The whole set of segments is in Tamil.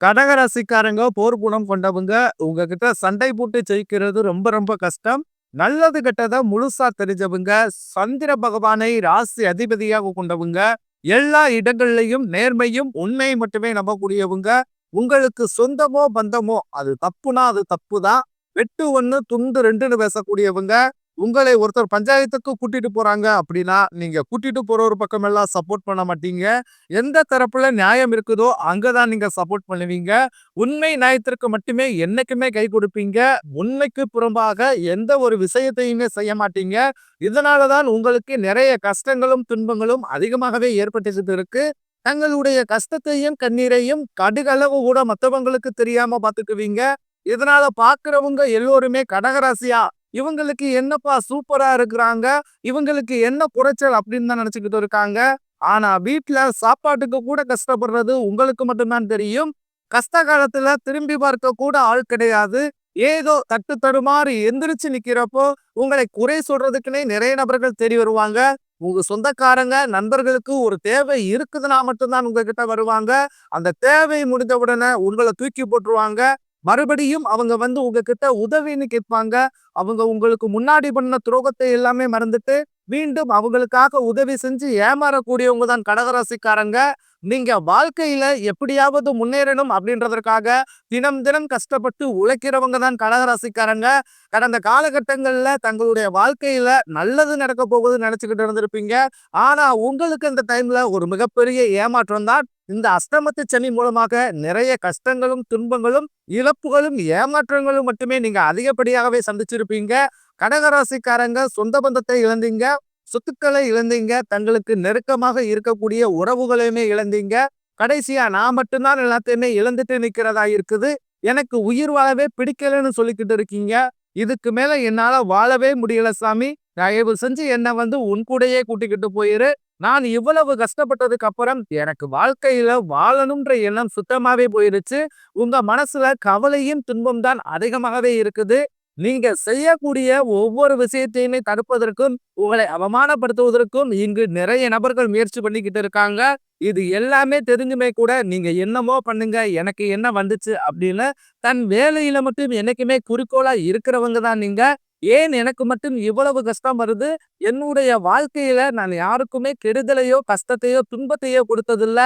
கடகராசிக்காரங்க போர் குணம் கொண்டவங்க. உங்ககிட்ட சண்டை போட்டு ஜெயிக்கிறது ரொம்ப ரொம்ப கஷ்டம். நல்லது கெட்டத முழுசா தெரிஞ்சவங்க. சந்திர பகவானை ராசி அதிபதியாக கொண்டவங்க. எல்லா இடங்கள்லயும் நேர்மையும் உண்மை மட்டுமே நம்பக்கூடியவங்க. உங்களுக்கு சொந்தமோ பந்தமோ அது தப்புனா அது தப்பு தான். வெட்டு ஒண்ணு துண்டு ரெண்டுன்னு பேசக்கூடியவங்க. உங்களை ஒருத்தர் பஞ்சாயத்துக்கு கூட்டிட்டு போறாங்க அப்படின்னா நீங்க கூட்டிட்டு போற ஒரு பக்கம் எல்லாம் சப்போர்ட் பண்ண மாட்டீங்க. எந்த தரப்புல நியாயம் இருக்குதோ அங்கதான் நீங்க சப்போர்ட் பண்ணுவீங்க. உண்மை நியாயத்திற்கு மட்டுமே என்னைக்குமே கை கொடுப்பீங்க. உண்மைக்கு புறம்பாக எந்த ஒரு விஷயத்தையுமே செய்ய மாட்டீங்க. இதனாலதான் உங்களுக்கு நிறைய கஷ்டங்களும் துன்பங்களும் அதிகமாகவே ஏற்பட்டுட்டு இருக்கு. தங்களுடைய கஷ்டத்தையும் கண்ணீரையும் கடுகளவு கூட மத்தவங்களுக்கு தெரியாம பாத்துக்குவீங்க. இதனால பாக்குறவங்க எல்லோருமே கடகராசியா இவங்களுக்கு என்னப்பா சூப்பரா இருக்கிறாங்க, இவங்களுக்கு என்ன குறைச்சல் அப்படின்னு தான் நினைச்சுக்கிட்டு இருக்காங்க. ஆனா வீட்டுல சாப்பாட்டுக்கு கூட கஷ்டப்படுறது உங்களுக்கு மட்டும்தான் தெரியும். கஷ்ட காலத்துல திரும்பி பார்க்க கூட ஆள் கிடையாது. ஏதோ தட்டு தடுமாறி எந்திரிச்சு நிக்கிறப்போ உங்களை குறை சொல்றதுக்குன்னே நிறைய நபர்கள் தேடி வருவாங்க. உங்க சொந்தக்காரங்க நண்பர்களுக்கு ஒரு தேவை இருக்குதுன்னா மட்டும்தான் உங்ககிட்ட வருவாங்க. அந்த தேவை முடிந்த உடனே உங்களை தூக்கி போட்டுருவாங்க. மறுபடியும் அவங்க வந்து உங்ககிட்ட உதவின்னு கேட்பாங்க. அவங்க உங்களுக்கு முன்னாடி பண்ண துரோகத்தை எல்லாமே மறந்துட்டு மீண்டும் அவங்களுக்காக உதவி செஞ்சு ஏமாறக்கூடியவங்க தான் கடகராசிக்காரங்க. நீங்க வாழ்க்கையில எப்படியாவது முன்னேறணும் அப்படின்றதற்காக தினம் தினம் கஷ்டப்பட்டு உழைக்கிறவங்க தான் கடகராசிக்காரங்க. கடந்த காலகட்டங்கள்ல தங்களுடைய வாழ்க்கையில நல்லது நடக்க போகுதுன்னு நினைச்சுக்கிட்டு இருந்திருப்பீங்க. ஆனா உங்களுக்கு இந்த டைம்ல ஒரு மிகப்பெரிய ஏமாற்றம் தான். இந்த அஷ்டமத்து சனி மூலமாக நிறைய கஷ்டங்களும் துன்பங்களும் இழப்புகளும் ஏமாற்றங்களும் மட்டுமே நீங்க அதிகப்படியாகவே சந்திச்சிருப்பீங்க. கடகராசிக்காரங்க சொந்த பந்தத்தை இழந்தீங்க, சொத்துக்களை இழந்தீங்க, தங்களுக்கு நெருக்கமாக இருக்கக்கூடிய உறவுகளையுமே இழந்தீங்க. கடைசியா நான் மட்டும்தான் எல்லாத்தையுமே இழந்துட்டு நிக்கிறதா இருக்குது. எனக்கு உயிர் வாழவே பிடிக்கலன்னு சொல்லிக்கிட்டு இருக்கீங்க. இதுக்கு மேல என்னால வாழவே முடியல சாமி, தயவு செஞ்சு என்ன வந்து உன் கூடயே கூட்டிக்கிட்டு போயிரு. நான் இவ்வளவு கஷ்டப்பட்டதுக்கு அப்புறம் எனக்கு வாழ்க்கையில வாழணும்ன்ற எண்ணம் சுத்தமாவே போயிருச்சு. உங்க மனசுல கவலையும் துன்பம் தான் அதிகமாகவே இருக்குது. நீங்க செய்யக்கூடிய ஒவ்வொரு விஷயத்தையுமே தடுப்பதற்கும் உங்களை அவமானப்படுத்துவதற்கும் இங்கு நிறைய நபர்கள் முயற்சி பண்ணிக்கிட்டு இருக்காங்க. இது எல்லாமே தெரிஞ்சுமே கூட நீங்க என்னமோ பண்ணுங்க, எனக்கு என்ன வந்துச்சு அப்படின்னு தன் வேலையில மட்டும் என்னைக்குமே குறிக்கோளா இருக்கிறவங்க தான் நீங்க. ஏன் எனக்கு மட்டும் இவ்வளவு கஷ்டம் வருது, என்னுடைய வாழ்க்கையில நான் யாருக்குமே கெடுதலையோ கஷ்டத்தையோ துன்பத்தையோ கொடுத்ததில்ல,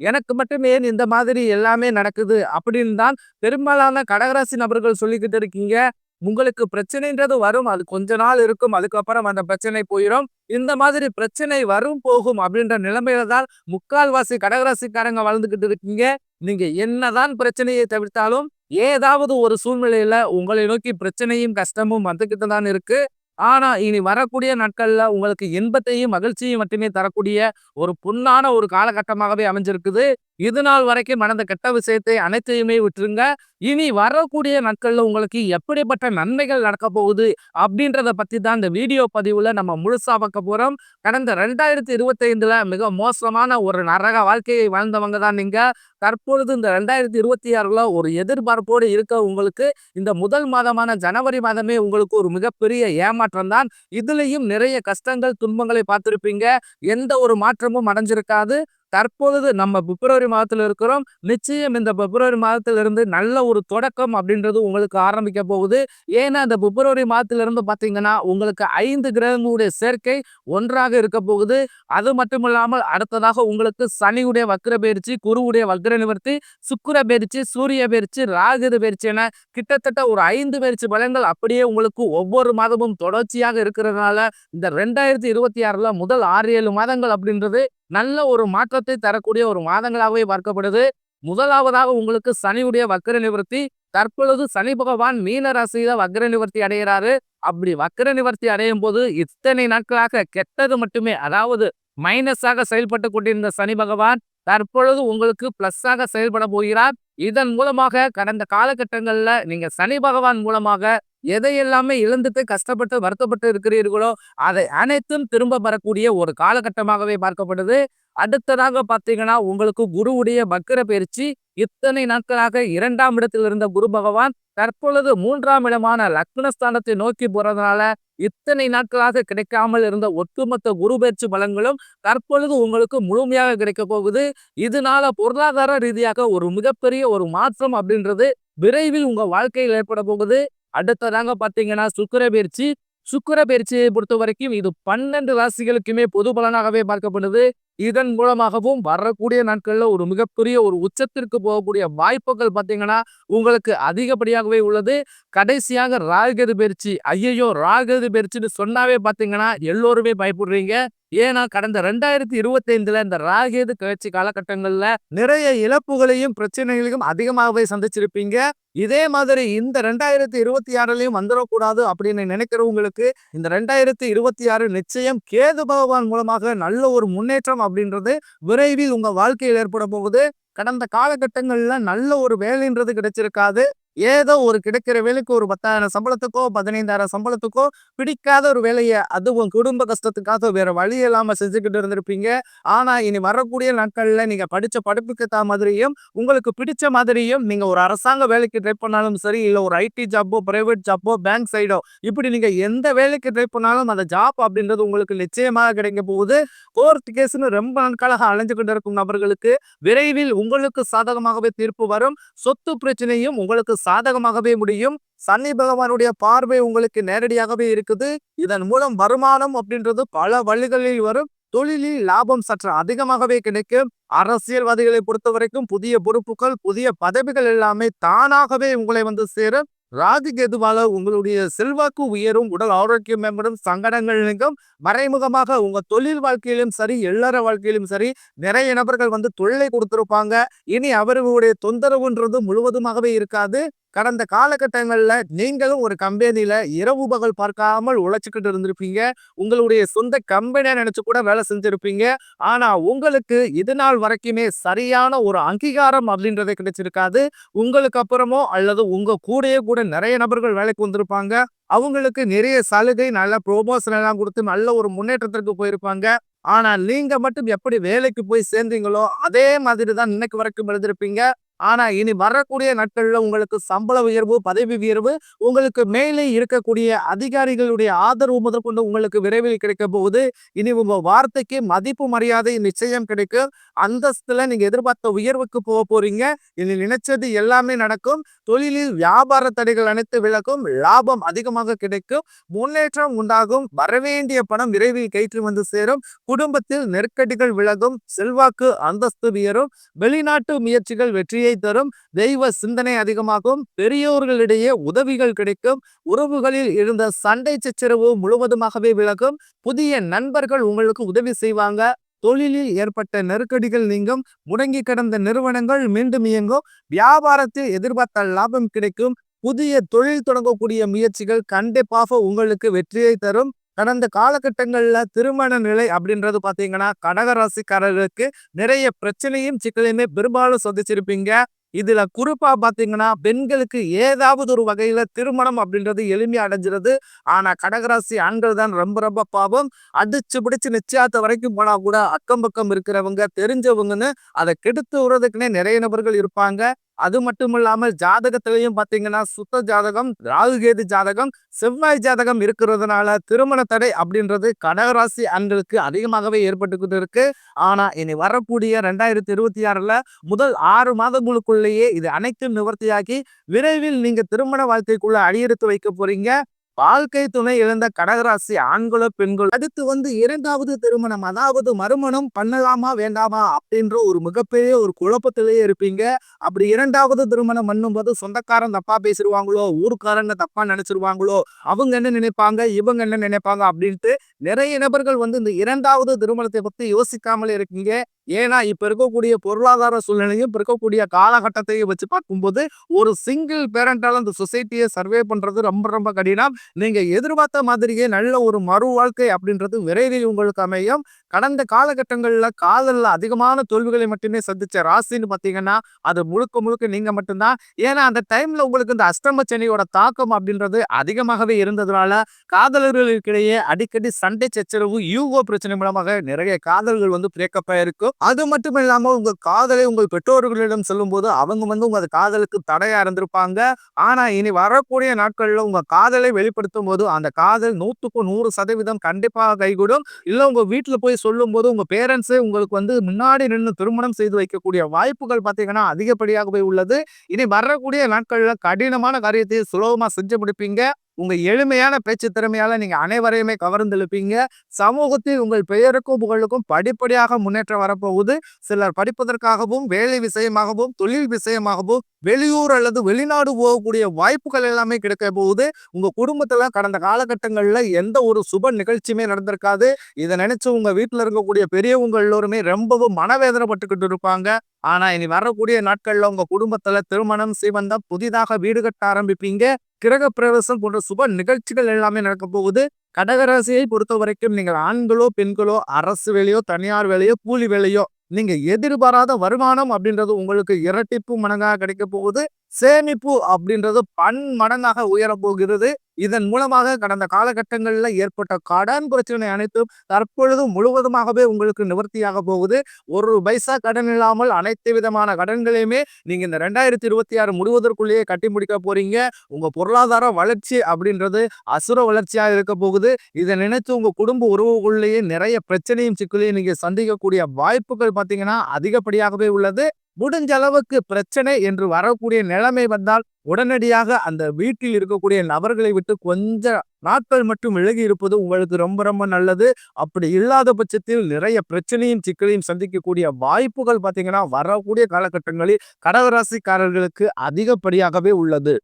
எனக்கு மட்டும் ஏன் இந்த மாதிரி எல்லாமே நடக்குது அப்படின்னு தான் பெரும்பாலான கடகராசி நபர்கள் சொல்லிக்கிட்டு இருக்கீங்க. உங்களுக்கு பிரச்சனைன்றது வரும், அது கொஞ்ச நாள் இருக்கும், அதுக்கப்புறம் அந்த பிரச்சனை போயிடும். இந்த மாதிரி பிரச்சனை வரும் போகும் அப்படின்ற நிலைமையில தான் முக்கால்வாசி கடகராசிக்காரங்க வாழ்ந்துகிட்டு இருக்கீங்க. நீங்க என்னதான் பிரச்சனையை தவிர்த்தாலும் ஏதாவது ஒரு சூழ்நிலையில உங்களை நோக்கி பிரச்சனையும் கஷ்டமும் வந்துகிட்டு தான் இருக்கு. ஆனா இனி வரக்கூடிய நாட்கள்ல உங்களுக்கு இன்பத்தையும் மகிழ்ச்சியும் மட்டுமே தரக்கூடிய ஒரு பொன்னான ஒரு காலகட்டமாகவே அமைஞ்சிருக்குது. இது நாள் வரைக்கும் நடந்த கெட்ட விஷயத்தை அனைத்தையுமே விட்டுருங்க. இனி வரக்கூடிய நாட்கள்ல உங்களுக்கு எப்படிப்பட்ட நன்மைகள் நடக்க போகுது அப்படின்றத பத்தி தான் இந்த வீடியோ பதிவுல நம்ம முழுசா பார்க்க போறோம். கடந்த 2025ல மிக மோசமான ஒரு நரக வாழ்க்கையை வாழ்ந்தவங்க தான் நீங்க. தற்பொழுது இந்த 2026ல ஒரு எதிர்பார்ப்போடு இருக்க உங்களுக்கு இந்த முதல் மாதமான ஜனவரி மாதமே உங்களுக்கு ஒரு மிகப்பெரிய ஏமாற்றம் தான். இதுலயும் நிறைய கஷ்டங்கள் துன்பங்களை பார்த்திருப்பீங்க. எந்த ஒரு மாற்றமும் அடைஞ்சிருக்காது. தற்பொழுது நம்ம பிப்ரவரி மாதத்துல இருக்கிறோம். நிச்சயம் இந்த பிப்ரவரி மாதத்திலிருந்து நல்ல ஒரு தொடக்கம் அப்படின்றது உங்களுக்கு ஆரம்பிக்க போகுது. ஏன்னா இந்த பிப்ரவரி மாதத்திலிருந்து பாத்தீங்கன்னா உங்களுக்கு 5 கிரகங்களுடைய சேர்க்கை ஒன்றாக இருக்க போகுது. அது மட்டும் இல்லாமல் அடுத்ததாக உங்களுக்கு சனியுடைய வக்ர பயிற்சி, குருவுடைய வக்ர நிவர்த்தி, சுக்கிர பயிற்சி, சூரிய பயிற்சி, ராகு பயிற்சி என கிட்டத்தட்ட ஒரு 5 பயிற்சி பலன்கள் அப்படியே உங்களுக்கு ஒவ்வொரு மாதமும் தொடர்ச்சியாக இருக்கிறதுனால இந்த 2026ல முதல் 6-7 மாதங்கள் அப்படின்றது நல்ல ஒரு மாற்றத்தை தரக்கூடிய ஒரு மாதங்களாகவே பார்க்கப்படுது. முதலாவதாக உங்களுக்கு சனியுடைய வக்ர நிவர்த்தி. தற்பொழுது சனி பகவான் மீன ராசியில வக்ர நிவர்த்தி அடைகிறாரு. அப்படி வக்ர நிவர்த்தி அடையும் போது இத்தனை நாட்களாக கெட்டது மட்டுமே, அதாவது மைனஸாக செயல்பட்டு கொண்டிருந்த சனி பகவான் தற்பொழுது உங்களுக்கு பிளஸ்ஸாக செயல்பட போகிறார். இதன் மூலமாக கடந்த காலகட்டங்கள்ல நீங்க சனி பகவான் மூலமாக எதையெல்லாமே இழந்துட்டு கஷ்டப்பட்டு வருத்தப்பட்டு இருக்கிறீர்களோ அதை அனைத்தும் திரும்ப பெறக்கூடிய ஒரு காலகட்டமாகவே பார்க்கப்படுது. அடுத்ததாக பார்த்தீங்கன்னா, உங்களுக்கு குருவுடைய வக்ர பயிற்சி. இத்தனை நாட்களாக 2ஆம் இடத்தில் இருந்த குரு பகவான் தற்பொழுது 3ஆம் இடமான லக்னஸ்தானத்தை நோக்கி போறதுனால, இத்தனை நாட்களாக கிடைக்காமல் இருந்த ஒட்டுமொத்த குரு பயிற்சி பலன்களும் தற்பொழுது உங்களுக்கு முழுமையாக கிடைக்கப் போகுது. இதனால பொருளாதார ரீதியாக ஒரு மிகப்பெரிய ஒரு மாற்றம் அப்படின்றது விரைவில் உங்க வாழ்க்கையில் ஏற்பட போகுது. அடுத்ததாங்க பார்த்தீங்கன்னா, சுக்கிர பயிற்சி. சுக்கிர பயிற்சியை பொறுத்தவரைக்கும் இது 12 ராசிகளுக்குமே பொது பலனாகவே பார்க்கப்படுது. இதன் மூலமாகவும் வரக்கூடிய நாட்கள்ல ஒரு மிகப்பெரிய ஒரு உச்சத்திற்கு போகக்கூடிய வாய்ப்புகள் பார்த்தீங்கன்னா, உங்களுக்கு அதிகப்படியாகவே உள்ளது. கடைசியாக ராகுகேது பயிற்சி. ஐயையோ! ராகுகேது பயிற்சின்னு சொன்னாவே பார்த்தீங்கன்னா, எல்லோருமே பயப்படுறீங்க. ஏன்னா, கடந்த 2025ல இந்த ராகுகேது பெயர்ச்சி காலகட்டங்கள்ல நிறைய இழப்புகளையும், பிரச்சனைகளையும் அதிகமாகவே சந்திச்சிருப்பீங்க. இதே மாதிரி இந்த 2026லயும் வந்துடக்கூடாது அப்படின்னு நினைக்கிறவங்களுக்கு, இந்த 2026 நிச்சயம் கேது பகவான் மூலமாக நல்ல ஒரு முன்னேற்றம் அப்படின்றது விரைவில் உங்க வாழ்க்கையில் ஏற்பட போகுது. கடந்த காலகட்டங்கள்ல நல்ல ஒரு வேலைன்றது கிடைச்சிருக்காது. ஏதோ ஒரு கிடைக்கிற வேலைக்கு ஒரு 10,000 சம்பளத்துக்கோ 15,000 சம்பளத்துக்கோ பிடிக்காத ஒரு வேலையை, அதுவும் குடும்ப கஷ்டத்துக்காக வேற வழி இல்லாம செஞ்சுக்கிட்டு இருந்திருப்பீங்க. ஆனா இனி வரக்கூடிய நாட்கள்ல நீங்க படிச்ச படிப்புக்கு ஏத்த மாதிரியும், உங்களுக்கு பிடிச்ச மாதிரியும் நீங்க ஒரு அரசாங்க வேலைக்கு ட்ரை பண்ணாலும் சரி, இல்ல ஒரு ஐடி ஜாப்போ, பிரைவேட் ஜாப்போ, பேங்க் சைடோ, இப்படி நீங்க எந்த வேலைக்கு ட்ரை பண்ணாலும் அந்த ஜாப் அப்படின்றது உங்களுக்கு நிச்சயமாக கிடைக்க போகுது. கோர்ட் கேஸ்ன்னு ரொம்ப நாட்களாக அலைஞ்சுக்கிட்டு இருக்கும் நபர்களுக்கு விரைவில் உங்களுக்கு சாதகமாகவே தீர்ப்பு வரும். சொத்து பிரச்சனையும் உங்களுக்கு சாதகமாகவே முடியும். சனி பகவானுடைய பார்வை உங்களுக்கு நேரடியாகவே இருக்குது. இதன் மூலம் வருமானம் அப்படின்றது பல வழிகளில் வரும். தொழிலில் லாபம் சற்று அதிகமாகவே கிடைக்கும். அரசியல்வாதிகளை பொறுத்த வரைக்கும் புதிய பொறுப்புகள், புதிய பதவிகள் எல்லாமே தானாகவே உங்களை வந்து சேரும். ராகுகேதுவால உங்களுடைய செல்வாக்கு உயரும், உடல் ஆரோக்கியம் மேம்படும், சங்கடங்கள் நீங்கும். மறைமுகமாக உங்க தொழில் வாழ்க்கையிலும் சரி, இல்லற வாழ்க்கையிலும் சரி, நிறைய நபர்கள் வந்து தொழிலை கொடுத்திருப்பாங்க. இனி அவர்களுடைய தொந்தரவுன்றது முழுவதுமாகவே இருக்காது. கடந்த காலகட்டங்கள்ல நீங்களும் ஒரு கம்பெனில இரவு பகல் பார்க்காமல் உழைச்சுக்கிட்டு இருந்திருப்பீங்க. உங்களுடைய சொந்த கம்பெனியா நினைச்சு கூட வேலை செஞ்சிருப்பீங்க. ஆனா உங்களுக்கு இது நாள் வரைக்குமே சரியான ஒரு அங்கீகாரம் அப்படின்றதே கிடைச்சிருக்காது. உங்களுக்கு அப்புறமோ அல்லது உங்க கூடயே கூட நிறைய நபர்கள் வேலைக்கு வந்திருப்பாங்க. அவங்களுக்கு நிறைய சலுகை, நல்ல ப்ரொமோஷன் எல்லாம் கொடுத்து நல்ல ஒரு முன்னேற்றத்திற்கு போயிருப்பாங்க. ஆனா நீங்க மட்டும் எப்படி வேலைக்கு போய் சேர்ந்தீங்களோ அதே மாதிரி தான் இன்னைக்கு வரைக்கும் எழுதிருப்பீங்க. ஆனா இனி வரக்கூடிய நாட்கள்ல உங்களுக்கு சம்பள உயர்வு, பதவி உயர்வு, உங்களுக்கு மேலே இருக்கக்கூடிய அதிகாரிகளுடைய ஆதரவு முதற்கொண்டு உங்களுக்கு விரைவில் கிடைக்க போகுது. இனி உங்க வார்த்தைக்கு மதிப்பு மரியாதை நிச்சயம் கிடைக்கும். அந்தஸ்துல நீங்க எதிர்பார்த்த உயர்வுக்கு போக போறீங்க. இனி நினைச்சது எல்லாமே நடக்கும். தொழிலில் வியாபார தடைகள் அனைத்து விலகும். லாபம் அதிகமாக கிடைக்கும். முன்னேற்றம் உண்டாகும். வரவேண்டிய பணம் விரைவில் கைக்கு வந்து சேரும். குடும்பத்தில் நெருக்கடிகள் விலகும். செல்வாக்கு அந்தஸ்து உயரும். வெளிநாட்டு முயற்சிகள் வெற்றியை தரும். தெய்வ சிந்தனை அதிகமாகும். பெரியோர்களிடையே உதவிகள் கிடைக்கும். உறவுகளில் இருந்த சண்டை சச்சரவு முழுவதுமாகவே விலகும். புதிய நண்பர்கள் உங்களுக்கு உதவி செய்வாங்க. தொழிலில் ஏற்பட்ட நெருக்கடிகள் நீங்கும். முடங்கி கிடந்த நிறுவனங்கள் மீண்டும் இயங்கும். வியாபாரத்தில் எதிர்பார்த்த லாபம் கிடைக்கும். புதிய தொழில் தொடங்கக்கூடிய முயற்சிகள் கண்டிப்பாக உங்களுக்கு வெற்றியை தரும். கடந்த காலகட்டங்கள்ல திருமண நிலை அப்படின்றது பாத்தீங்கன்னா, கடகராசிக்காரர்களுக்கு நிறைய பிரச்சனையும் சிக்கலையுமே பெரும்பாலும் சந்திச்சிருப்பீங்க. இதுல குறிப்பா பாத்தீங்கன்னா, பெண்களுக்கு ஏதாவது ஒரு வகையில திருமணம் அப்படின்றது எளிமையா அடைஞ்சிருது. ஆனா கடகராசி ஆண்கள் தான் ரொம்ப ரொம்ப பாவம். அடிச்சு பிடிச்சு நிச்சயத்த வரைக்கும் போனா கூட அக்கம் பக்கம் இருக்கிறவங்க, தெரிஞ்சவங்கன்னு அதை கெடுத்து விடுறதுக்குன்னே நிறைய நபர்கள் இருப்பாங்க. அது மட்டும் இல்லாமல் ஜாதகத்திலையும் பாத்தீங்கன்னா, சுத்த ஜாதகம், ராகுகேது ஜாதகம், செவ்வாய் ஜாதகம் இருக்கிறதுனால திருமண தடை அப்படின்றது கடகராசி ஆண்களுக்கு அதிகமாகவே ஏற்பட்டுக்கிட்டு இருக்கு. ஆனா இனி வரக்கூடிய 2026ல முதல் 6 மாதங்களுக்குள்ளேயே இது அனைத்தும் நிவர்த்தியாகி விரைவில் நீங்க திருமண வாழ்க்கைக்குள்ள அடியெடுத்து வைக்க போறீங்க. வாழ்க்கை துணை இழந்த கடகராசி ஆண்களோ பெண்களோ அடுத்து வந்து 2வது திருமணம், அதாவது மறுமணம் பண்ணலாமா வேண்டாமா அப்படின்ற ஒரு மிகப்பெரிய ஒரு குழப்பத்திலேயே இருப்பீங்க. அப்படி 2வது திருமணம் பண்ணும்போது சொந்தக்காரன் தப்பா பேசிடுவாங்களோ, ஊருக்காரங்க தப்பா நினைச்சிருவாங்களோ, அவங்க என்ன நினைப்பாங்க, இவங்க என்ன நினைப்பாங்க அப்படின்ட்டு நிறைய நபர்கள் வந்து இந்த 2வது திருமணத்தை பத்தி யோசிக்காமலே இருக்கீங்க. ஏன்னா இப்ப இருக்கக்கூடிய பொருளாதார சூழ்நிலையும், இப்ப இருக்கக்கூடிய காலகட்டத்தையும் வச்சு பார்க்கும்போது ஒரு சிங்கிள் பேரண்டால அந்த சொசைட்டியை சர்வே பண்றது ரொம்ப ரொம்ப கடினம். நீங்க எதிர்பார்த்த மாதிரியே நல்ல ஒரு மறு வாழ்க்கை அப்படின்றது விரைவில் உங்களுக்கு அமையும். கடந்த காலகட்டங்கள்ல காதல்ல அதிகமான தோல்விகளை மட்டுமே சந்திச்ச ராசின்னு பார்த்தீங்கன்னா, அது முழுக்க முழுக்க நீங்க மட்டும் தான். ஏன்னா, அந்த டைம்ல உங்களுக்கு இந்த அஷ்டம சனியோட தாக்கம் அப்படின்றது அதிகமாகவே இருந்ததுனால, காதலர்களுக்கிடையே அடிக்கடி சண்டை சச்சரவு, ஈகோ பிரச்சனை மூலமாக நிறைய காதல்கள் பிரேக்கப் ஆயிருக்கும். அது மட்டும் இல்லாம உங்க காதலை உங்கள் பெற்றோர்களிடம் சொல்லும்போது, அவங்க உங்க காதலுக்கு தடையா இருந்திருப்பாங்க. ஆனா, இனி வரக்கூடிய நாட்கள்ல உங்க காதலை வெளிப்படுத்தும்போது, அந்த காதல் 100க்கு 100% கண்டிப்பாக கைகூடும். இல்ல உங்க வீட்ல போய் சொல்லும்போது உங்க பேரண்ட்ஸே உங்களுக்கு முன்னாடி நின்னு திருமணம் செய்து வைக்கக்கூடிய வாய்ப்புகள் பார்த்தீங்கன்னா அதிகப்படியாகவே உள்ளது. இனி வரக்கூடிய நாட்கள்ல கடினமான காரியத்தை சுலபமா செஞ்சு முடிப்பீங்க. உங்க எளிமையான பேச்சு திறமையால நீங்க அனைவரையுமே கவர்ந்தெழுப்பீங்க. சமூகத்தில் உங்கள் பெயருக்கும் புகழுக்கும் படிப்படியாக முன்னேற்றம் வரப்போகுது. சிலர் படிப்பதற்காகவும், வேலை விஷயமாகவும், தொழில் விஷயமாகவும் வெளியூர் அல்லது வெளிநாடு போகக்கூடிய வாய்ப்புகள் எல்லாமே கிடைக்க போகுது. உங்க குடும்பத்துல கடந்த காலகட்டங்கள்ல எந்த ஒரு சுப நிகழ்ச்சியுமே நடந்திருக்காது. இதை நினைச்சு உங்க வீட்டுல இருக்கக்கூடிய பெரியவங்க எல்லோருமே ரொம்பவும் மனவேதனைப்பட்டுக்கிட்டு இருப்பாங்க. ஆனா இனி வரக்கூடிய நாட்கள்ல உங்க குடும்பத்துல திருமணம், சீமந்தம், புதிதாக வீடு கட்ட ஆரம்பிப்பீங்க. கிரக பிரவேசம் போன்ற சுப நிகழ்ச்சிகள் எல்லாமே நடக்க போகுது. கடகராசியை பொறுத்த வரைக்கும் நீங்கள் ஆண்களோ பெண்களோ அரசு வேலையோ தனியார் வேலையோ கூலி வேலையோ நீங்க எதிர்பாராத வருமானம் அப்படின்றது உங்களுக்கு இரட்டிப்பு மடங்காக கிடைக்க போகுது. சேமிப்பு அப்படின்றது பன்மடங்காக உயர போகிறது. இதன் மூலமாக கடந்த காலகட்டங்களில் ஏற்பட்ட கடன் பிரச்சனை அனைத்தும் தற்பொழுது முழுவதுமாகவே உங்களுக்கு நிவர்த்தியாக போகுது. ஒரு பைசா கடன் இல்லாமல் அனைத்து விதமான கடன்களையுமே நீங்க இந்த 2026 முழுவதற்குள்ளேயே கட்டி முடிக்க போறீங்க. உங்க பொருளாதார வளர்ச்சி அப்படின்றது அசுர வளர்ச்சியாக இருக்க போகுது. இதை நினைத்து உங்க குடும்ப உறவுக்குள்ளேயே நிறைய பிரச்சனையும் சிக்கலையும் நீங்க சந்திக்கக்கூடிய வாய்ப்புகள் பார்த்தீங்கன்னா அதிகப்படியாகவே உள்ளது. முடிஞ்ச அளவுக்கு பிரச்சனை என்று வரக்கூடிய நிலைமை வந்தால் உடனடியாக அந்த வீட்டில் இருக்கக்கூடிய நபர்களை விட்டு கொஞ்ச நாட்கள் மட்டும் விலகி இருப்பது உங்களுக்கு ரொம்ப ரொம்ப நல்லது. அப்படி இல்லாத பட்சத்தில் நிறைய பிரச்சனையும் சிக்கலையும் சந்திக்கக்கூடிய வாய்ப்புகள் பார்த்தீங்கன்னா வரக்கூடிய காலகட்டங்களில் கடகராசிக்காரர்களுக்கு அதிகப்படியாகவே உள்ளது.